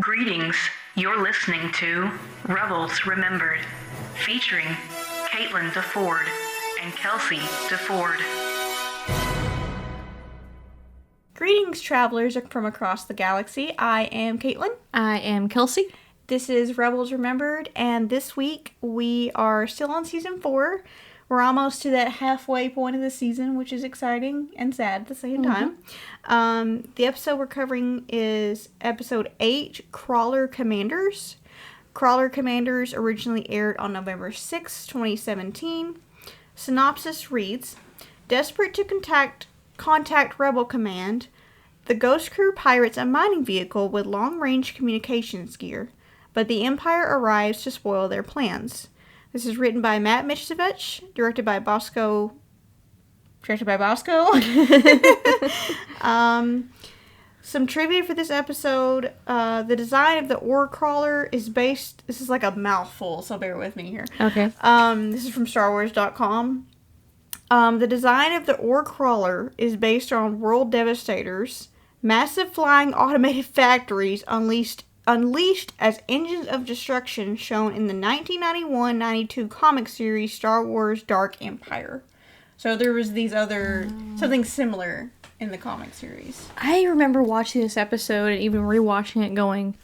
Greetings. You're listening to Rebels Remembered, featuring Caitlin DeFord and Kelsey DeFord. Greetings, travelers from across the galaxy. I am Caitlin. I am Kelsey. This is Rebels Remembered, and this week we are still on season 4. We're almost to that halfway point of the season, which is exciting and sad at the same time. The episode we're covering is episode 8, Crawler Commanders. Crawler Commanders originally aired on November 6, 2017. Synopsis reads, desperate to contact Rebel Command, the Ghost Crew pirates a mining vehicle with long-range communications gear, but the Empire arrives to spoil their plans. This is written by Matt Michevich, directed by Bosco. Some trivia for this episode. The design of the ore crawler is based... This is like a mouthful, so bear with me here. Okay. This is from StarWars.com. The design of the ore crawler is based on world devastators, massive flying automated factories unleashed as engines of destruction shown in the 1991-92 comic series Star Wars Dark Empire. So there was these other... something similar in the comic series. I remember watching this episode and even rewatching it going,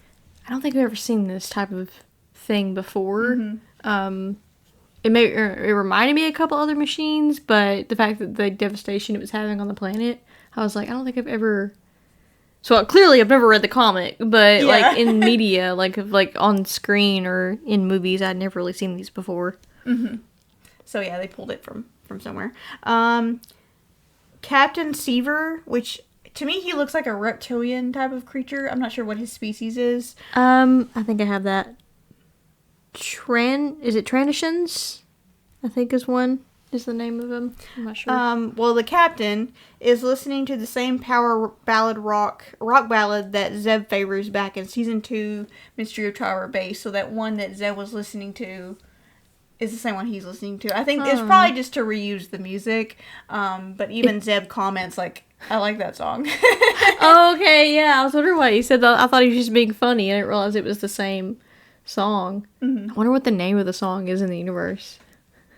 I don't think I've ever seen this type of thing before. Mm-hmm. It reminded me of a couple other machines, but the fact that the devastation it was having on the planet, I was like, I don't think I've ever... So clearly I've never read the comic, but like in media, like on screen or in movies, I'd never really seen these before. Mm-hmm. So yeah, they pulled it from somewhere. Captain Seaver, which to me he looks like a reptilian type of creature. I'm not sure what his species is. I think I have that. Is it Tranishans? I think is the name of him. I'm not sure. Well, the captain is listening to the same power ballad rock ballad that Zeb favors back in season 2, Mystery of Tower Base. So that one that Zeb was listening to is the same one he's listening to. I think it's probably just to reuse the music. But even Zeb comments like, I like that song. Oh, okay, yeah. I was wondering why he said that. I thought he was just being funny. I didn't realize it was the same song. Mm-hmm. I wonder what the name of the song is in the universe.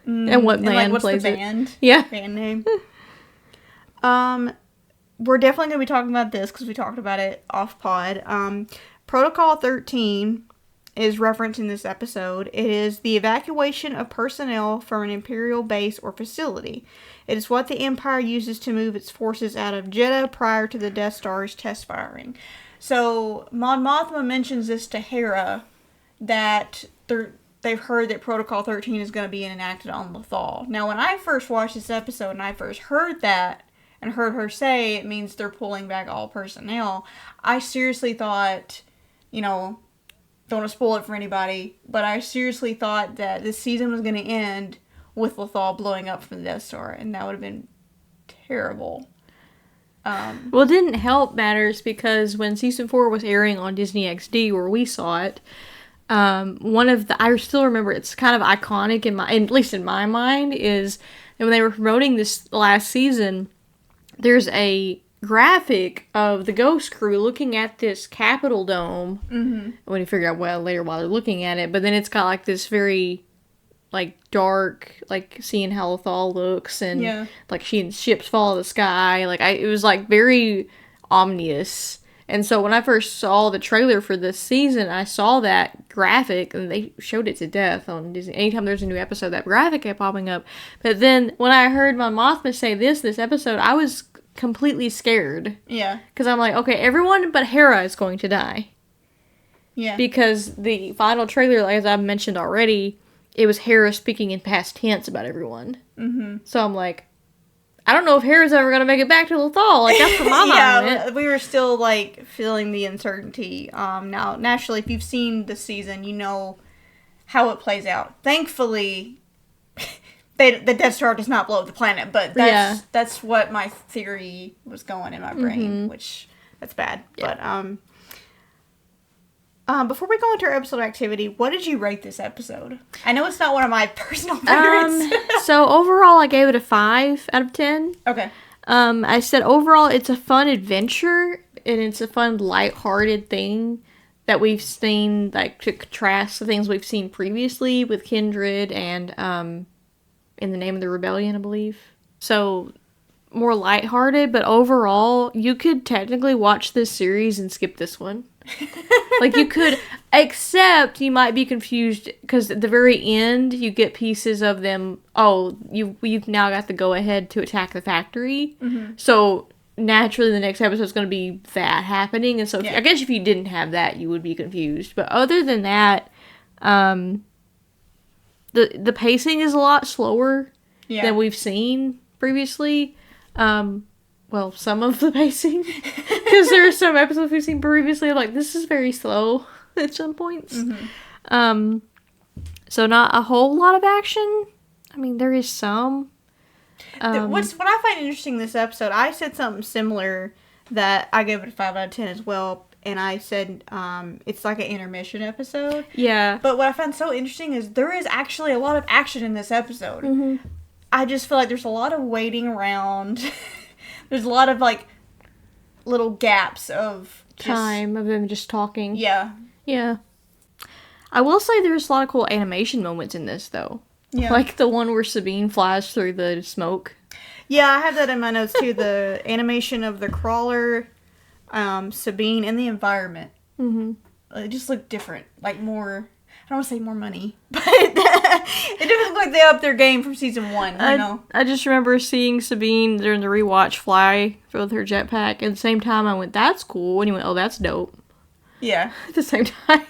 And what band what's plays the band? it. Yeah. Band name. We're definitely going to be talking about this because we talked about it off pod. Protocol 13 is referenced in this episode. It is the evacuation of personnel from an Imperial base or facility. It is what the Empire uses to move its forces out of Jeddah prior to the Death Star's test firing. So, Mon Mothma mentions this to Hera, that they've heard that Protocol 13 is going to be enacted on Lothal. Now, when I first watched this episode and I first heard that, and heard her say it means they're pulling back all personnel, I seriously thought, don't want to spoil it for anybody, but I seriously thought that this season was going to end with Lothal blowing up from the Death Star, and that would have been terrible. Well, it didn't help matters because when season 4 was airing on Disney XD, where we saw it, I still remember it's kind of iconic at least in my mind, is that when they were promoting this last season, there's a graphic of the Ghost Crew looking at this Capitol dome. Mm-hmm. When you figure out later while they're looking at it, but then it's got like this very like dark, like seeing how Lothal looks and like seeing ships fall out of the sky. It was like very ominous. And so when I first saw the trailer for this season, I saw that graphic, and they showed it to death on Disney. Anytime there's a new episode, that graphic kept popping up. But then when I heard Mon Mothma say this episode, I was completely scared. Yeah. Because I'm like, okay, everyone but Hera is going to die. Yeah. Because the final trailer, as I've mentioned already, it was Hera speaking in past tense about everyone. Mm-hmm. So I'm like, I don't know if Hera's ever going to make it back to Lothal. Like, that's what my mind went. We were still, feeling the uncertainty. Now, naturally, if you've seen the season, you know how it plays out. Thankfully, the Death Star does not blow up the planet, but that's what my theory was going in my brain, which, that's bad. Yeah. But, before we go into our episode activity, what did you rate this episode? I know it's not one of my personal favorites. So overall, I gave it a 5 out of 10. Okay. I said overall, it's a fun adventure, and it's a fun, lighthearted thing that we've seen, like, to contrast the things we've seen previously with Kindred and In the Name of the Rebellion, I believe. So, more lighthearted, but overall, you could technically watch this series and skip this one. Like, you could, except you might be confused, because at the very end, you get pieces of them, you've now got the go-ahead to attack the factory. Mm-hmm. So, naturally, the next episode is going to be that happening, and so I guess if you didn't have that, you would be confused. But other than that, the pacing is a lot slower than we've seen previously. Well, some of the pacing. Because there are some episodes we've seen previously, I'm like, this is very slow at some points. Mm-hmm. So not a whole lot of action. I mean, there is some. What I find interesting in this episode, I said something similar that I gave it a 5 out of 10 as well. And I said it's like an intermission episode. Yeah. But what I found so interesting is there is actually a lot of action in this episode. Mm-hmm. I just feel like there's a lot of waiting around. There's a lot of, like, little gaps of time of them just talking. Yeah. Yeah. I will say there's a lot of cool animation moments in this, though. Yeah. Like the one where Sabine flies through the smoke. Yeah, I have that in my notes, too. The animation of the crawler, Sabine, and the environment. Mm-hmm. It just looked different. Like, more... I don't want to say more money, but it didn't look like they upped their game from season 1, you know? I just remember seeing Sabine during the rewatch fly with her jetpack. At the same time, I went, that's cool. And he went, oh, that's dope. Yeah. At the same time.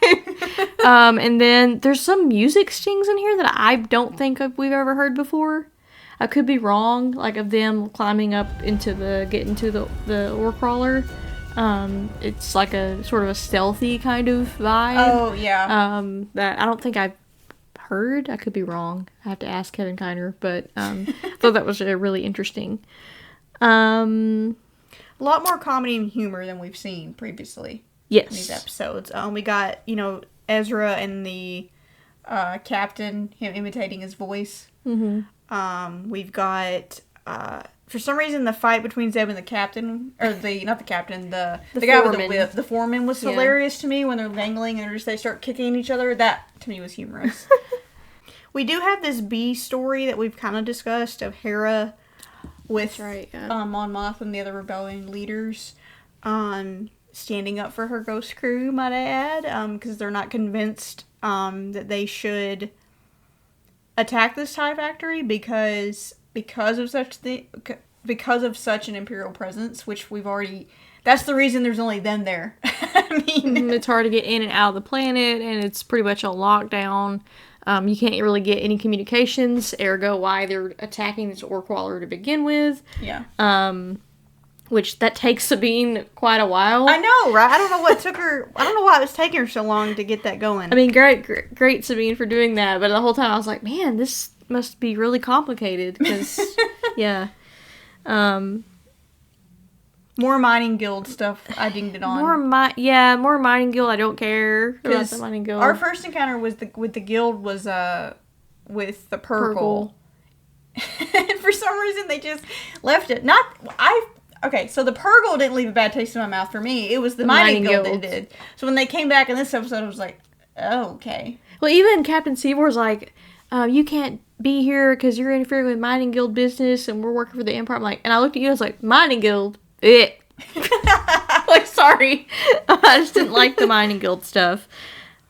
And then there's some music stings in here that I don't think we've ever heard before. I could be wrong, like of them climbing up getting to the ore crawler. It's like a sort of a stealthy kind of vibe. Oh, yeah. That I don't think I've heard. I could be wrong. I have to ask Kevin Kiner, but I thought that was really interesting. A lot more comedy and humor than we've seen previously. Yes. In these episodes. We got, Ezra and the captain, him imitating his voice. Mm-hmm. We've got... for some reason, the fight between Zeb and the captain, or not the captain, the guy with the whip, the foreman, was hilarious to me when they're wrangling and they start kicking each other. That, to me, was humorous. We do have this B story that we've kind of discussed of Hera with Mon Moth and the other rebellion leaders standing up for her ghost crew, might I add, because they're not convinced that they should attack this TIE factory because of such an Imperial presence, which we've already... That's the reason there's only them there. I mean... It's hard to get in and out of the planet, and it's pretty much on lockdown. You can't really get any communications, ergo why they're attacking this ore crawler to begin with. Yeah. Which, that takes Sabine quite a while. I know, right? I don't know what took her... I don't know why it was taking her so long to get that going. I mean, great Sabine for doing that, but the whole time I was like, man, this must be really complicated, because, yeah. More Mining Guild stuff I dinged it on. More Mining Guild. I don't care about the Mining Guild. Our first encounter with the guild was with the Purgle. And for some reason they just left it. Okay, so the Purgle didn't leave a bad taste in my mouth for me. It was the Mining Guild that did. So when they came back in this episode, I was like, oh, okay. Well, even Captain Seabor's like, you can't be here because you're interfering with Mining Guild business and we're working for the Empire. I'm like, and I looked at you, I was like, Mining Guild? Like, sorry. I just didn't like the Mining Guild stuff.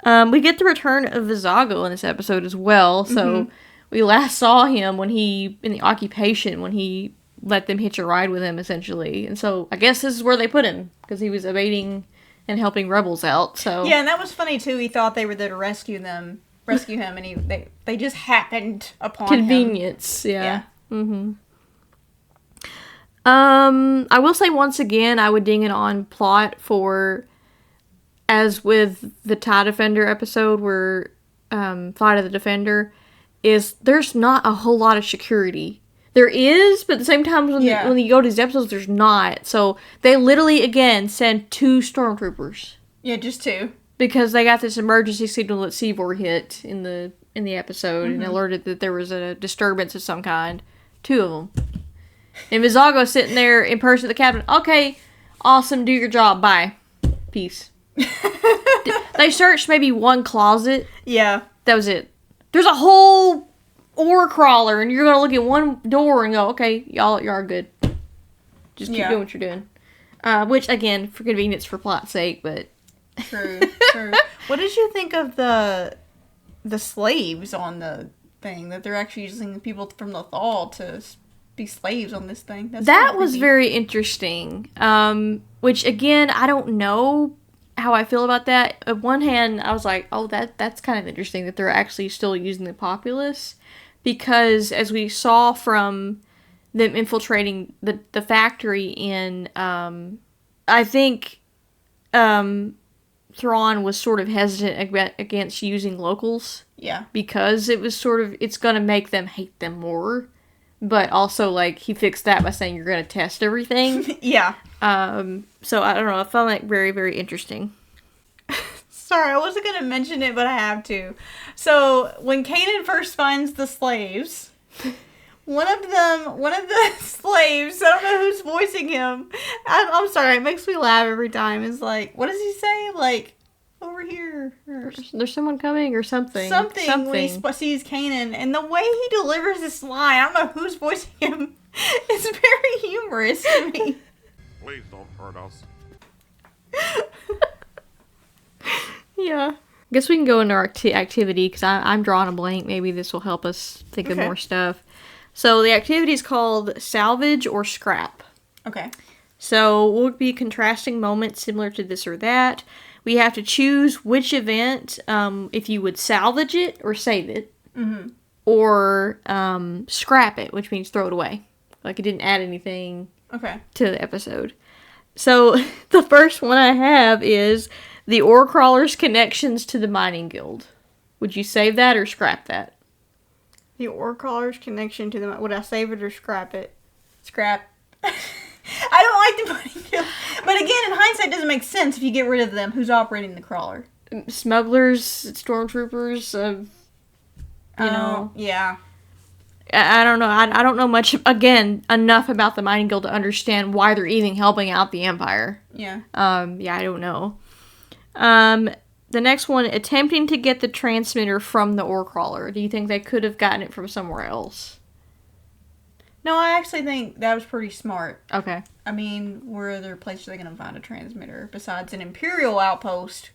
We get the return of Vizago in this episode as well. So we last saw him in the occupation, when he let them hitch a ride with him, essentially. And so I guess this is where they put him, because he was evading and helping rebels out. So yeah, and that was funny too. He thought they were there to rescue him, and they just happened upon convenience. Him. Yeah. Mm-hmm. I will say once again, I would ding it on plot for, as with the TIE Defender episode where Flight of the Defender, is there's not a whole lot of security. There is, but at the same time when you go to these episodes, there's not. So they literally, again, send 2 stormtroopers. Yeah, just 2. Because they got this emergency signal that Seabor hit in the episode and alerted that there was a disturbance of some kind. 2 of them. And Vizago sitting there in person at the captain. Okay, awesome, do your job, bye. Peace. They searched maybe one closet. Yeah. That was it. There's a whole ore crawler, and you're gonna look at one door and go, okay, y'all are good. Just keep doing what you're doing. Which, again, for convenience, for plot's sake, but... True. What did you think of the slaves on the thing? That they're actually using people from the Thal to be slaves on this thing? That was very interesting. Which, again, I don't know how I feel about that. On one hand, I was like, oh, that's kind of interesting that they're actually still using the populace. Because, as we saw from them infiltrating the factory in, I think, Thrawn was sort of hesitant against using locals. Yeah. Because it was it's going to make them hate them more. But also, like, he fixed that by saying you're going to test everything. Yeah. So, I don't know. I found that very, very interesting. Sorry, I wasn't going to mention it, but I have to. So, when Kanan first finds the slaves, one of the slaves, I don't know who's voicing him. I'm sorry, it makes me laugh every time. Is like, what does he say? Like, over here. There's someone coming or something. Something. When he sees Kanan. And the way he delivers this line, I don't know who's voicing him. It's very humorous to me. Please don't hurt us. Yeah. I guess we can go into our activity, because I'm drawing a blank. Maybe this will help us think of more stuff. So the activity is called Salvage or Scrap. Okay. So we'll be contrasting moments similar to this or that. We have to choose which event, if you would salvage it or save it. Mm-hmm. Or scrap it, which means throw it away. Like it didn't add anything to the episode. So the first one I have is the Ore Crawler's connections to the Mining Guild. Would you save that or scrap that? The Ore Crawler's connection to the... Would I save it or scrap it? Scrap. I don't like the Mining Guild. But again, in hindsight, it doesn't make sense if you get rid of them. Who's operating the crawler? Smugglers, stormtroopers, you know. Yeah. I don't know. I don't know much, again, enough about the Mining Guild to understand why they're even helping out the Empire. Yeah. Yeah, I don't know. The next one, attempting to get the transmitter from the Ore Crawler. Do you think they could have gotten it from somewhere else? No, I actually think that was pretty smart. Okay. I mean, where other places are they going to find a transmitter besides an Imperial outpost,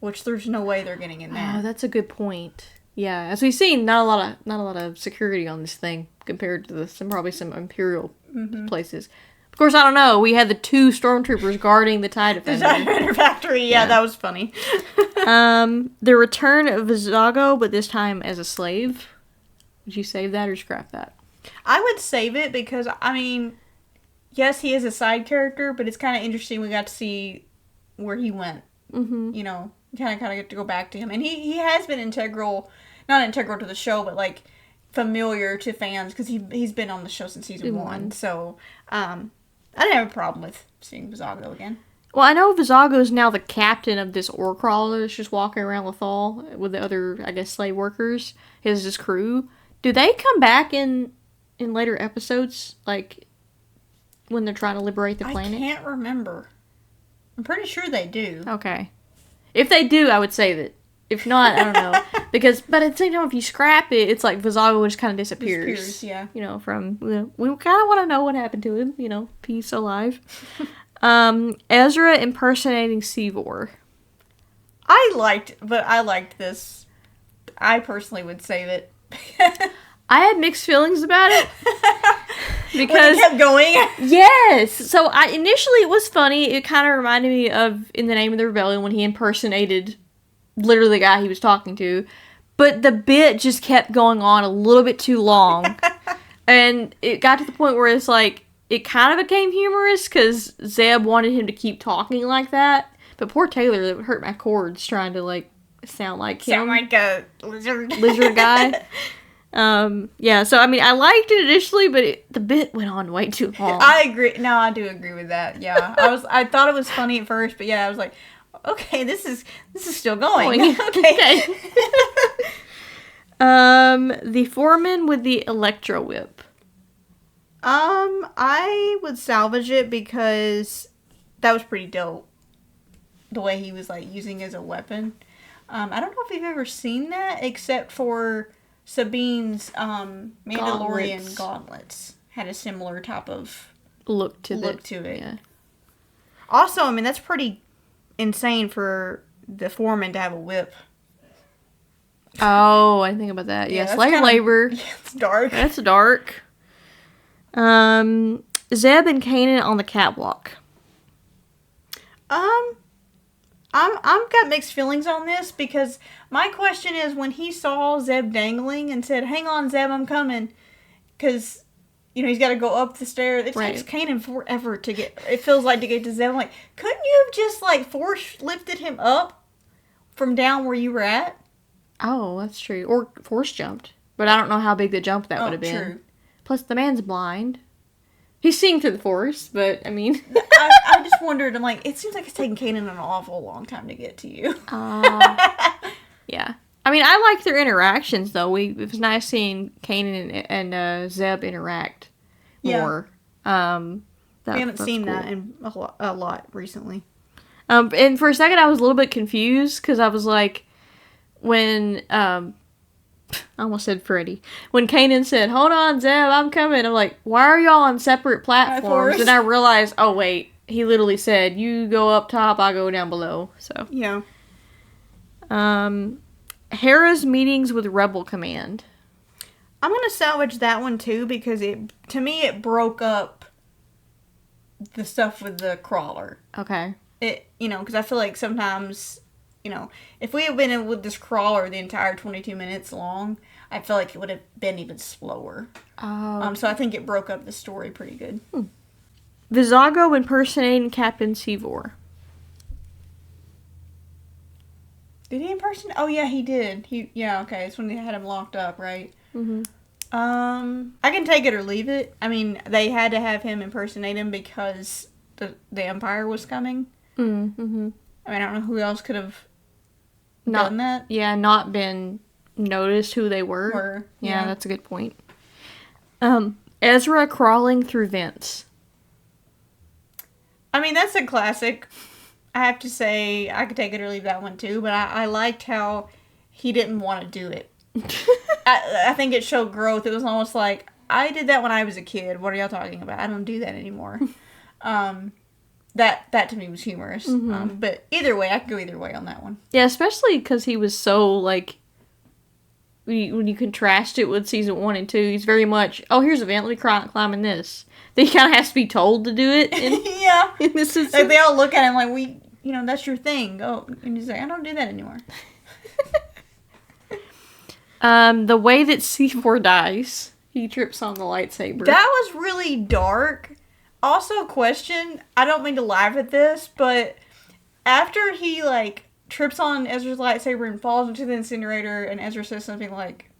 which there's no way they're getting in there. Oh, that's a good point. Yeah, as we've seen, not a lot of security on this thing compared to probably some Imperial places. Of course, I don't know. We had the 2 stormtroopers guarding the TIE Defender. The TIE Defender factory, yeah, that was funny. The return of Vizago, but this time as a slave. Would you save that or scrap that? I would save it because, I mean, yes, he is a side character, but it's kind of interesting. We got to see where he went. Mm-hmm. You know, kind of get to go back to him. And he has been not integral to the show, but, like, familiar to fans because he's been on the show since season 1. So, I didn't have a problem with seeing Vizago again. Well, I know Vizago is now the captain of this ore crawler that's just walking around Lothal with the other, I guess, slave workers. His crew. Do they come back in later episodes, like when they're trying to liberate the planet? I can't remember. I'm pretty sure they do. Okay. If they do, I would save it. If not, I don't know. But at the same time, if you scrap it, it's like Vizago just kind of disappears. Yeah. You know, we kind of want to know what happened to him. You know, peace alive. Ezra impersonating Seevor. I liked this. I personally would save it. I had mixed feelings about it. Because when he kept going? Yes. So initially it was funny. It kind of reminded me of In the Name of the Rebellion when he impersonated literally the guy he was talking to. But the bit just kept going on a little bit too long. And it got to the point where it's like, it kind of became humorous because Zeb wanted him to keep talking like that. But poor Taylor, it hurt my cords trying to, like, sound like him. Sound like a lizard. Lizard guy. Yeah, so, I mean, I liked it initially, but the bit went on way too long. I agree. No, I do agree with that, yeah. I thought it was funny at first, but yeah, I was like, okay, this is still going. Okay. The foreman with the electro whip. I would salvage it because that was pretty dope. the way he was like using as a weapon. I don't know if you've ever seen that, except for Sabine's Mandalorian gauntlets had a similar type of look to it. Yeah. Also, I mean, that's pretty insane for the foreman to have a whip. Oh, I didn't think about that. Yeah, slave labor. Yeah, it's dark. That's dark. Zeb and Kanan on the catwalk. I'm got mixed feelings on this because my question is when he saw Zeb dangling and said, "Hang on, Zeb, I'm coming," because he's got to go up the stairs. It takes Kanan forever to get. It feels like to get to Zeb. I'm like, couldn't you have just like force lifted him up from down where you were at? Oh, that's true. Or force jumped, but I don't know how big the jump that would have been. True. Plus, the man's blind. He's seeing through the force, but, I mean... I just wondered, I'm like, it seems like it's taking Kanan an awful long time to get to you. Yeah. I mean, I like their interactions, though. It was nice seeing Kanan and Zeb interact more. We haven't seen that in a lot recently. And for a second, I was a little bit confused, because I was like, when... I almost said Freddy. When Kanan said, "Hold on, Zeb, I'm coming," I'm like, why are y'all on separate platforms? And I realized, oh wait, he literally said, "You go up top, I go down below." So yeah. Hera's meetings with Rebel Command. I'm gonna salvage that one too because to me it broke up the stuff with the crawler. Okay. Because I feel like sometimes. If we had been in with this crawler the entire 22 minutes long, I feel like it would have been even slower. Oh. So I think it broke up the story pretty good. Vizago impersonating Captain Seevor. Did he impersonate? Oh, yeah, he did. Okay. It's when they had him locked up, right? Mm-hmm. I can take it or leave it. I mean, they had to have him impersonate him because the Empire was coming. Mm-hmm. I mean, I don't know who else could have done that. Yeah, not been noticed who they were. Yeah, that's a good point. Ezra crawling through vents. I mean, that's a classic. I have to say, I could take it or leave that one too, but I liked how he didn't want to do it. I think it showed growth. It was almost like, I did that when I was a kid. What are y'all talking about? I don't do that anymore. That to me was humorous. Mm-hmm. But either way, I could go either way on that one. Yeah, especially because he was so, like, when you contrast it with season 1 and 2, he's very much, oh, here's a vent, let me climb in this. Then he kind of has to be told to do it. Yeah. In this instance. Like, they all look at him like, that's your thing. Go. And he's like, I don't do that anymore. The way that C4 dies, he trips on the lightsaber. That was really dark. Also, question, I don't mean to laugh at this, but after he, trips on Ezra's lightsaber and falls into the incinerator, and Ezra says something like,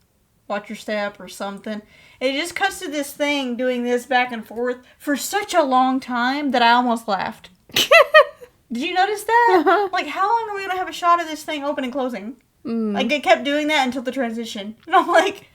"Watch your step," or something, it just cuts to this thing doing this back and forth for such a long time that I almost laughed. Did you notice that? How long are we going to have a shot of this thing open and closing? It kept doing that until the transition. And I'm like...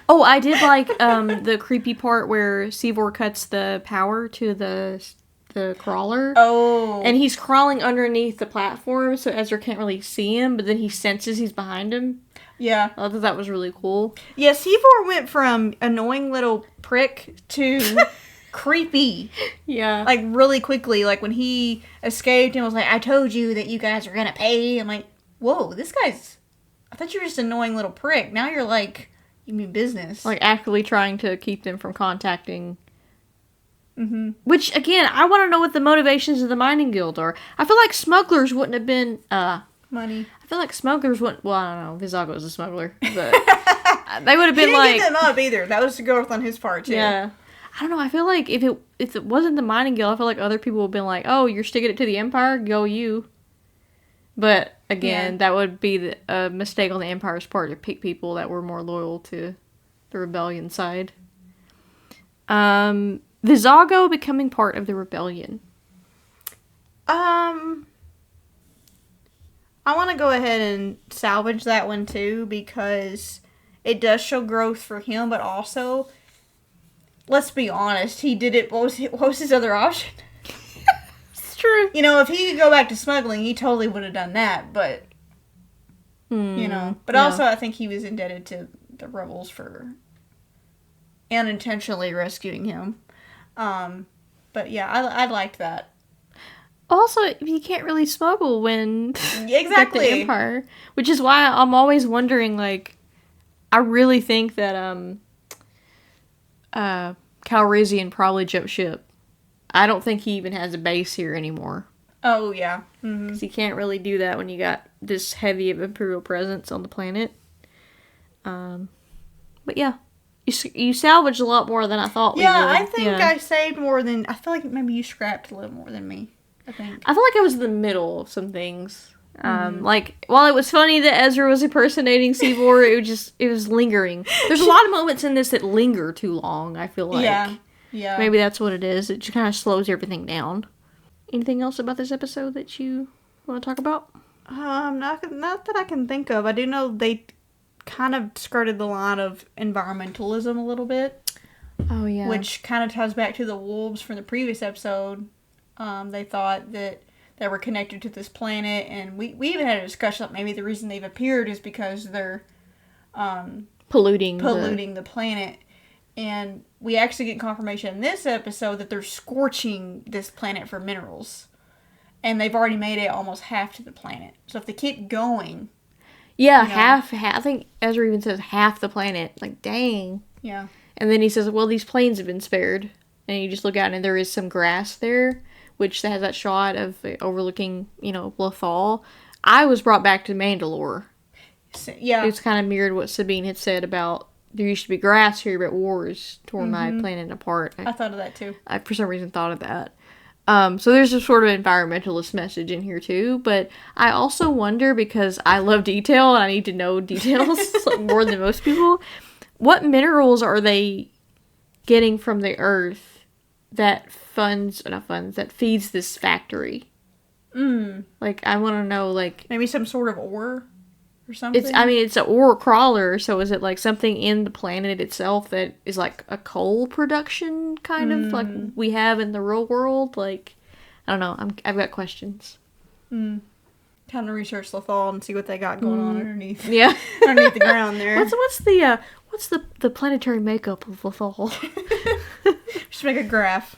Oh, I did like the creepy part where Seevor cuts the power to the crawler. Oh. And he's crawling underneath the platform, so Ezra can't really see him, but then he senses he's behind him. Yeah. I thought that was really cool. Yeah, Seevor went from annoying little prick to creepy. Yeah. Really quickly. When he escaped and was like, "I told you that you guys are gonna pay." I'm like, whoa, this guy's... I thought you were just an annoying little prick. Now you're you mean business. Actively trying to keep them from contacting. Mm-hmm. Which, again, I want to know what the motivations of the mining guild are. I feel like smugglers wouldn't have been, money. I feel like smugglers wouldn't, well, I don't know, Vizago was a smuggler, but they would have been he didn't get them up either. That was growth on his part, too. Yeah. I don't know, I feel like if it wasn't the mining guild, I feel like other people would have been like, oh, you're sticking it to the Empire? Go you. But, again, that would be a mistake on the Empire's part to pick people that were more loyal to the rebellion side. Vizago becoming part of the rebellion. I want to go ahead and salvage that one, too, because it does show growth for him, but also, let's be honest, he did it, what was his other option? It's true. You know, if he could go back to smuggling, he totally would have done that, but... You know, but also I think he was indebted to the rebels for unintentionally rescuing him. But yeah, I liked that. Also, you can't really smuggle when Exactly the Empire, which is why I'm always wondering. Like, I really think that Calrissian probably jumped ship. I don't think he even has a base here anymore. Oh yeah, because you can't really do that when you got this heavy of Imperial presence on the planet. But yeah, you salvaged a lot more than I thought. Yeah, we would. I think I saved more than. I feel like maybe you scrapped a little more than me. I think. I feel like I was in the middle of some things. Like, while it was funny that Ezra was impersonating Seavor, it was lingering. There's a lot of moments in this that linger too long, I feel like. Yeah. Maybe that's what it is. It just kind of slows everything down. Anything else about this episode that you want to talk about? Not that I can think of. I do know they kind of skirted the line of environmentalism a little bit. Oh, yeah. Which kind of ties back to the wolves from the previous episode. They thought that they were connected to this planet, and we even had a discussion that maybe the reason they've appeared is because they're polluting the planet. And we actually get confirmation in this episode that they're scorching this planet for minerals. And they've already made it almost half to the planet. So if they keep going... Yeah, half. I think Ezra even says half the planet. Like, dang. Yeah. And then he says, well, these plains have been spared. And you just look out and there is some grass there, which has that shot of overlooking, Lothal. I was brought back to Mandalore. Yeah. It's kind of mirrored what Sabine had said about there used to be grass here, but wars tore my planet apart. I thought of that too. I, for some reason, thought of that. So there's a sort of environmentalist message in here too, but I also wonder, because I love detail and I need to know details like more than most people, what minerals are they getting from the earth that feeds this factory? Like, I want to know, like... Maybe some sort of ore? Or something? It's an ore crawler, so is it like something in the planet itself that is like a coal production kind of like we have in the real world? Like, I don't know. I've got questions. Time to research Lothal and see what they got going on underneath. Yeah, underneath the ground there. What's the planetary makeup of Lothal? Just make a graph.